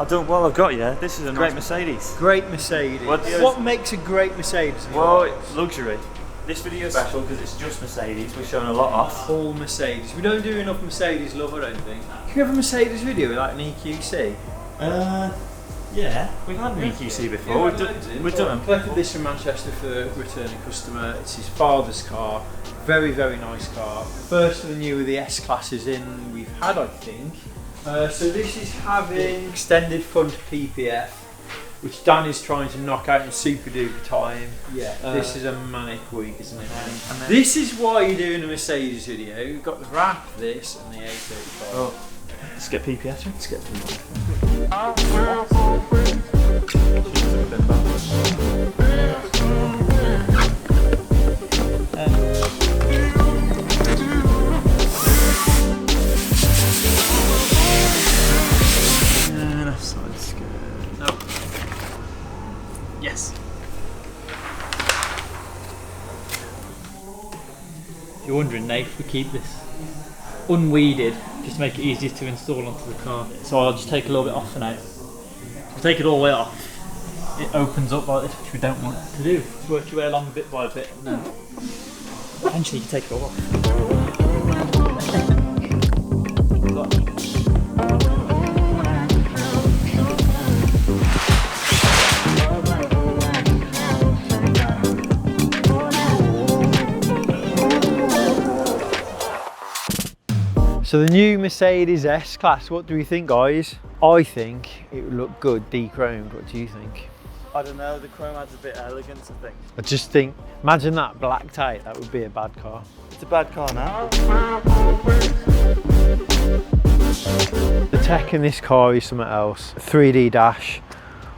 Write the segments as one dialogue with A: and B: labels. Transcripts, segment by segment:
A: I've done well. I've got you. This is a great Mercedes.
B: Great Mercedes. What makes a great Mercedes?
A: Well, it's luxury. This video is special because it's just Mercedes. We're showing a lot off.
B: All Mercedes. We don't do enough Mercedes love, I don't think. Can you have a Mercedes video without an EQC?
A: Yeah, we've had an EQC before. We've done them.
B: Collected this from Manchester for a returning customer. It's his father's car. Very, very nice car. First of the new with the S classes in we've had, I think. So this is having extended front PPF, which Dan is trying to knock out in super duper time. Yeah, this is a manic week, isn't it? This is why you're doing a Mercedes video. You've got the wrap, this, and the A35.
A: Oh, let's get PPF. Let's get PPF.
C: Yes. If you're wondering, Nate, we keep this unweeded just to make it easier to install onto the car. So I'll just take a little bit off for now. We'll take it all the way off. It opens up like this, which we don't want it to do. Just work your way along bit by bit, and then eventually you can take it all off.
B: So the new Mercedes S-Class, what do we think, guys? I think it would look good de-chromed. What do you think?
A: I don't know, the chrome adds a bit of elegance, I think.
B: I just think, imagine that blacked out, that would be a bad car.
A: It's a bad car now.
B: The tech in this car is something else. 3D dash,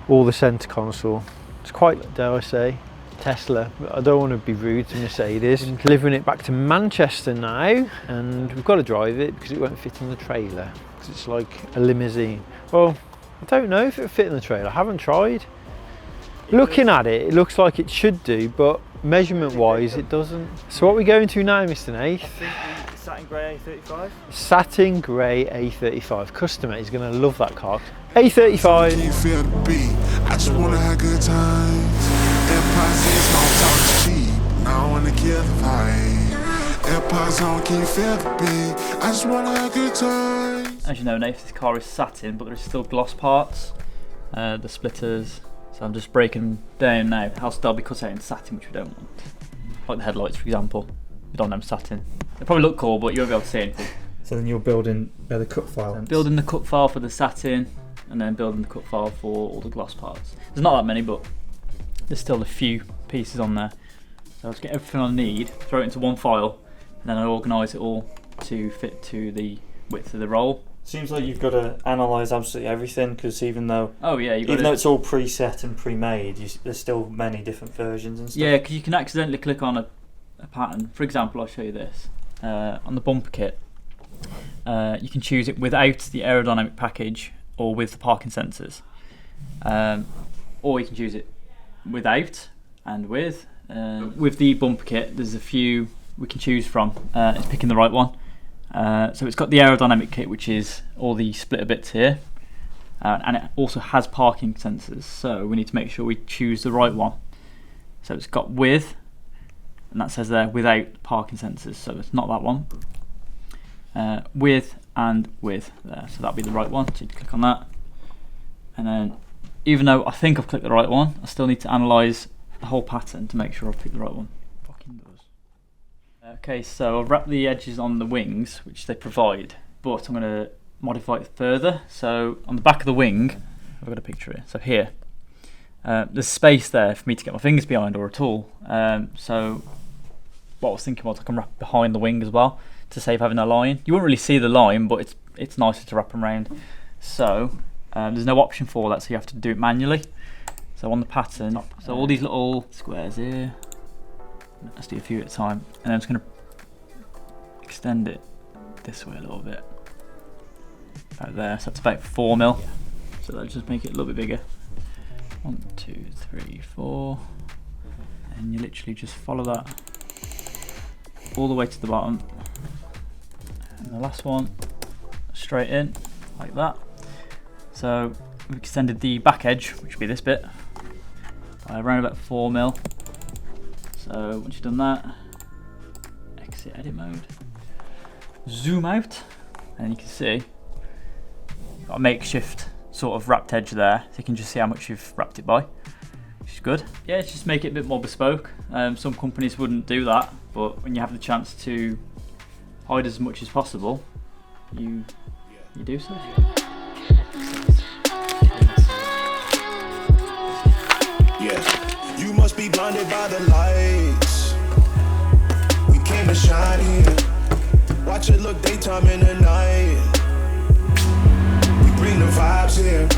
B: all the centre console. It's quite, dare I say, Tesla. I don't want to be rude to Mercedes. I'm delivering it back to Manchester now, and we've got to drive it because it won't fit in the trailer, because it's like a limousine. Well, I don't know if it'll fit in the trailer. I haven't tried. Looking at it, it looks like it should do, but measurement wise it doesn't. So what are we going to now, Mr. Nath?
A: I think the satin grey A35.
B: Satin grey A35. Customer is going to love that car. A35.
D: Can you feel the beat? I just want to have good times. Empire says don't talk cheap. I want to kill the vibe. Empire zone, can you feel the beat? I just want to have good times.
C: As you know, Nath, this car is satin, but there is still gloss parts, the splitters. So I'm just breaking them down now. Else they'll be cut out in satin, which we don't want. Like the headlights, for example. We don't have them satin. They probably look cool, but you won't be able to see anything.
A: So then you're building the cut file.
C: So I'm building the cut file for the satin, and then building the cut file for all the gloss parts. There's not that many, but there's still a few pieces on there. So I'll just get everything I need, throw it into one file, and then I organise it all to fit to the width of the roll.
A: Seems like you've got to analyse absolutely everything, because even though
C: though
A: it's all preset and pre-made, there's still many different versions and stuff.
C: Yeah, because you can accidentally click on a pattern. For example, I'll show you this. On the bumper kit, you can choose it without the aerodynamic package or with the parking sensors. Or you can choose it without and with. With the bumper kit, there's a few we can choose from. It's picking the right one. So it's got the aerodynamic kit, which is all the splitter bits here, and it also has parking sensors, so we need to make sure we choose the right one. So it's got with, and that says there without parking sensors, so it's not that one. With and with there, so that'll be the right one, so you click on that. And then, even though I think I've clicked the right one, I still need to analyse the whole pattern to make sure I've picked the right one. Fucking does. Okay, so I've wrapped the edges on the wings, which they provide, but I'm going to modify it further. So on the back of the wing, I've got a picture here. So here, there's space there for me to get my fingers behind or a tool. So what I was thinking was I can wrap behind the wing as well to save having a line. You won't really see the line, but it's nicer to wrap them around. So there's no option for that, so you have to do it manually. So on the pattern, so all these little squares here. Let's do a few at a time, and I'm just going to extend it this way a little bit, about there. So that's about 4mm. So that'll just make it a little bit bigger. 1, 2, 3, 4, and you literally just follow that all the way to the bottom, and the last one straight in like that. So we've extended the back edge, which would be this bit, around about 4mm. So once you've done that, exit edit mode, zoom out, and you can see you've got a makeshift sort of wrapped edge there, so you can just see how much you've wrapped it by, which is good. Yeah, it's just make it a bit more bespoke. Some companies wouldn't do that, but when you have the chance to hide as much as possible, you do so.
E: Yeah, you must be blinded by the lights. We came to shine here. Watch it look daytime in the night. We bring the vibes here.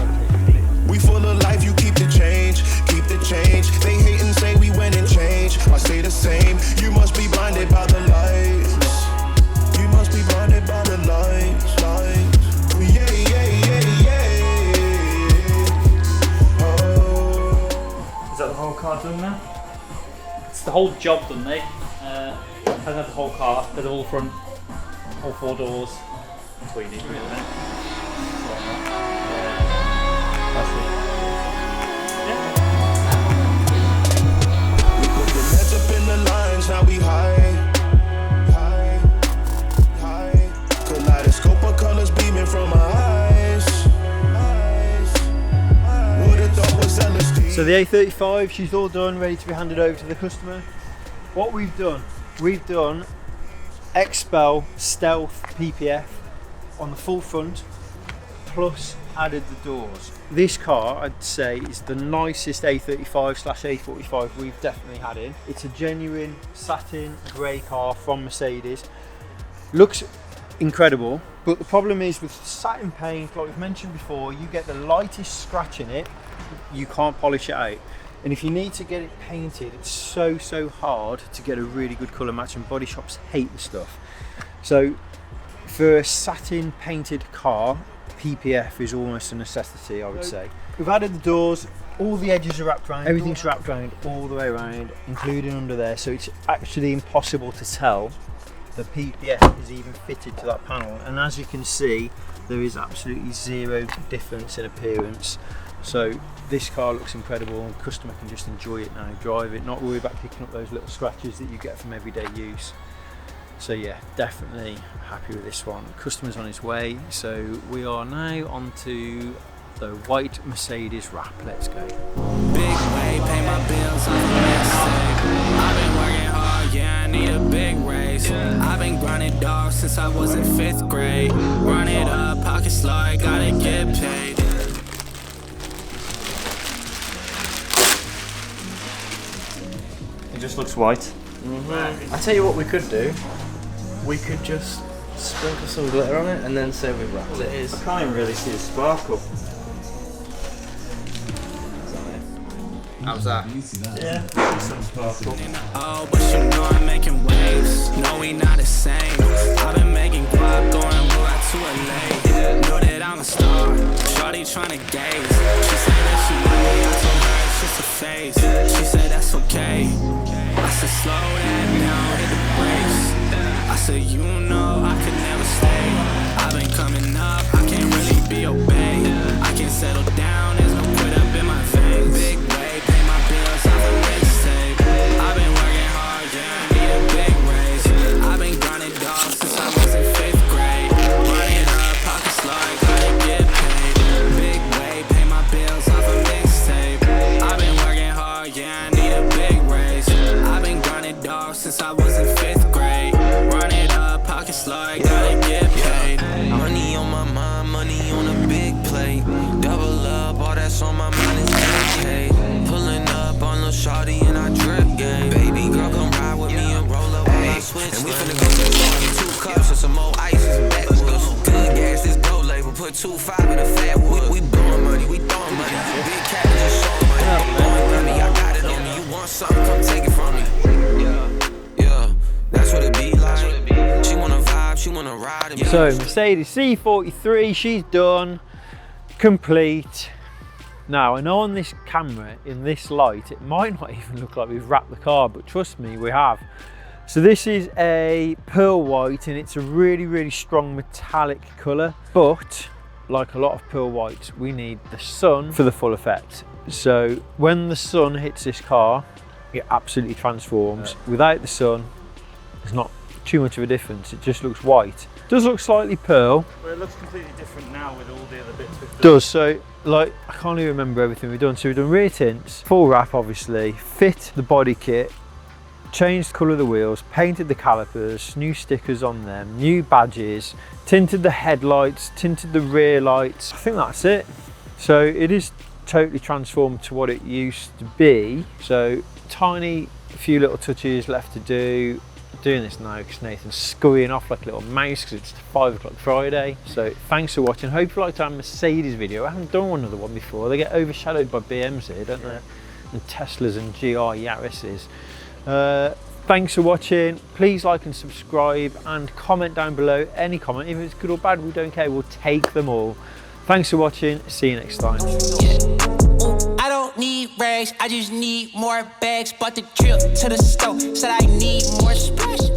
E: We full of life, you keep the change, keep the change. They hate and say we went and changed. I stay the same. You must be blinded by the lights. You must be blinded by the lights, lights. Yeah, yeah, yeah, yeah. Oh.
C: Is that the whole car done now? It's the whole job done, mate. Hasn't had the whole car, there's all front, all 4 doors. That's what you need really, isn't it? That's it.
E: We put the meds up in the lines, now we high, high, high. Kaleidoscope of colors beaming from our eyes. Would've thought was LSD.
B: So the A35, she's all done, ready to be handed over to the customer. What we've done Expel Stealth PPF on the full front, plus added the doors. This car, I'd say, is the nicest A35/A45 we've definitely had in. It's a genuine satin grey car from Mercedes. Looks incredible, but the problem is with satin paint, like we've mentioned before, you get the lightest scratch in it, you can't polish it out. And if you need to get it painted, it's so hard to get a really good colour match, and body shops hate the stuff. So for a satin painted car, PPF is almost a necessity, I would say. We've added the doors, all the edges are wrapped around, everything's wrapped around all the way around, including under there, so it's actually impossible to tell the PPF is even fitted to that panel. And as you can see, there is absolutely zero difference in appearance. So this car looks incredible, and the customer can just enjoy it now, drive it, not worry about picking up those little scratches that you get from everyday use. So yeah, definitely happy with this one. The customer's on his way, so we are now on to the white Mercedes wrap. Let's go.
F: Big way, pay my bills, I've been working hard, yeah, I need a big raise. I've been grinding dog since I was in 5th grade. Run it up, pocket slide, gotta get paid.
A: It just looks white.
G: I tell you what we could do. We could just sprinkle some glitter on it and then say we've wrapped it.
A: I can't even really see a sparkle.
G: How's that?
A: Yeah, some sparkle.
F: Oh, but you know I'm making waves. No, we not the same. I've been making guap, going out to LA. Know that I'm a star. Shawty tryna gaze. She said that she want me, I told her it's just a phase. She said that's okay. I said slow that down, hit the brakes. I said you know I could never stay. I've been coming up, I can't really be obeyed. I can't settle down, there's no quit up in my veins. Big way, pay my bills off a mixtape. I've been working hard, yeah, I need a big raise. I've been grinding dog since I was in 5th grade. Running up, pocket slide, gotta get paid. Big way, pay my bills off a mixtape. I've been working hard, yeah, I need a big raise. I've been grinding dog since I was in 5th grade. Run it up, pocket slide, gotta get paid.
H: Money on my mind, money on a big plate. Double up, all that's on my mind is okay. Pulling up on Lil' Shawty and I drip game. Baby girl, come ride with me and roll up while I switch. And we finna go to the bar, 2 cups and some more ice and backwoods. Good gas, this gold label, put 2.5 in a fat wood. We blowing money, we throwing money. Big cat just showing money. Blowing money, I got it on me. You want something, come take it from me. Yeah, that's what it be like. She wanna vibe, she wanna ride.
B: So Mercedes C43, she's done, complete. Now I know on this camera, in this light, it might not even look like we've wrapped the car, but trust me, we have. So this is a pearl white, and it's a really strong metallic colour, but like a lot of pearl whites, we need the sun for the full effect. So when the sun hits this car, it absolutely transforms. Without the sun, there's not too much of a difference. It just looks white. It does look slightly pearl.
A: But it looks completely different now with all the other bits we've done.
B: It does. So like, I can't even remember everything we've done. So we've done rear tints, full wrap obviously, fit the body kit, changed the colour of the wheels, painted the calipers, new stickers on them, new badges, tinted the headlights, tinted the rear lights. I think that's it. So it is totally transformed to what it used to be. So tiny few little touches left to do. Doing this now because Nathan's scurrying off like a little mouse because it's 5 o'clock Friday. So thanks for watching. Hope you liked our Mercedes video. I haven't done another one before. They get overshadowed by BMs here, don't they? And Teslas and GR Yaris's. Thanks for watching. Please like and subscribe and comment down below. Any comment, if it's good or bad, we don't care. We'll take them all. Thanks for watching. See you next time.
F: I don't need rags, I just need more bags. Bought the trip to the store, said I need more splash.